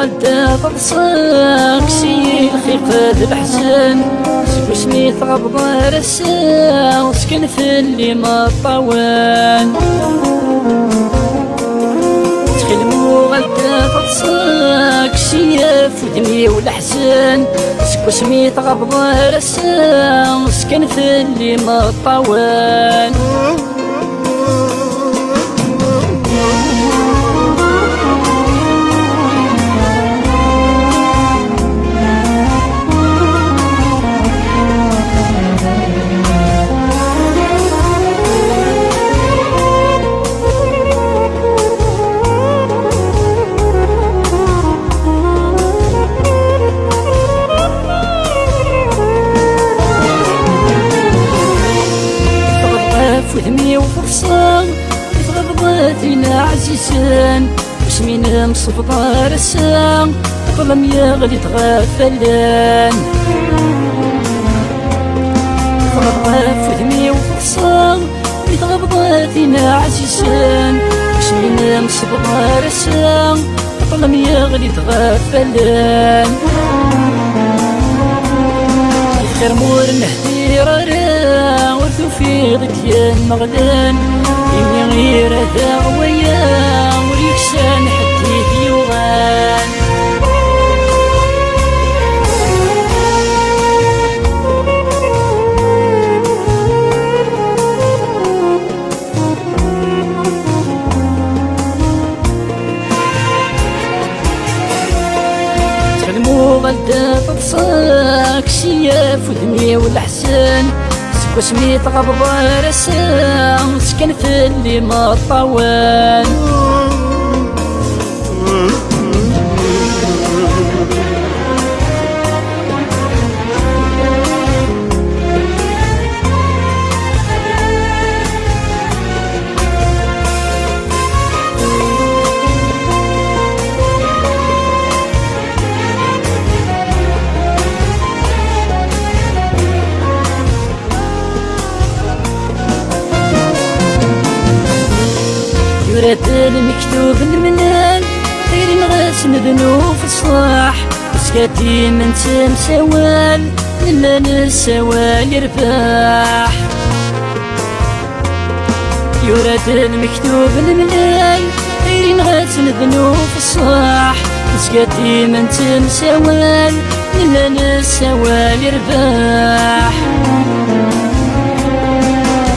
غدا تلصق سي الخفاف الحزن سكوسني تغض رسا وسكن في اللي ما طوان تخدمو غدا تلصق سي فدمي والحزن سكوسني تغض رسا وسكن في اللي ما طوان فهمي وفرصان يتغضباتينا عزيزان وسمينا مصفطة رسام ظلم يغلي تغفلان فهمي وفرصان يتغضباتينا عزيزان وسمينا مصفطة رسام ظلم يغلي تغفلان خير مور نهدي رارا وتوفيقك يا المغلان إني غير هذا ويا وريكسان حديث يوغان تخدمو غدا تلصق سياف ودمي والحسن واسمي تغضب رسام سكن في اللي ما طوان يورد المكتوب المنال غير نغاس نذنو في الصلاح مسكاتي من تمسوال لما نسوال يرباح يورد المكتوب المنال غير نغاس نذنو في الصلاح مسكاتي من تمسوال لما نسوال يرباح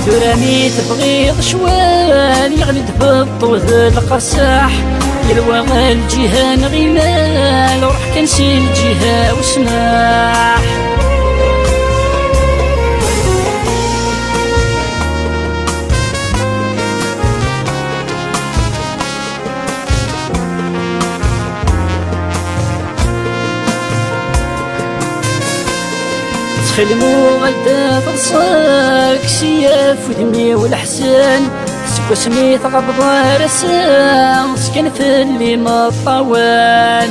تراني تبغي شوال يغلد بالطوث القصاح يلوى الجهة نغيمال وروح كنسي الجهة وسماح تخلمو غدا تلصق سياف ودمي والحسن سكوسني تغضب رسام سكن في اللي ما طوان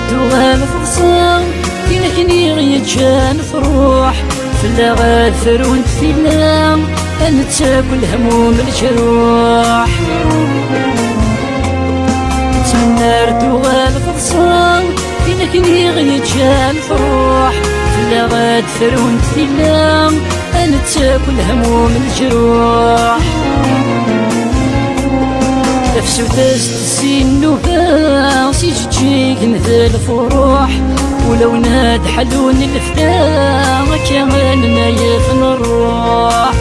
تغال فرصان فينا كني غيتشان فروح في اللغات فرون فينا أن تساكل الهموم الجروح تمنار تغال فرصان فينا كني غيتشان فروح في اللغات فرون فينا أن تساكل الهموم الجروح نفس وتستسين نوبا سيجيك مثل الفروح ولو ناد حلون الفدا كمان نايف نروح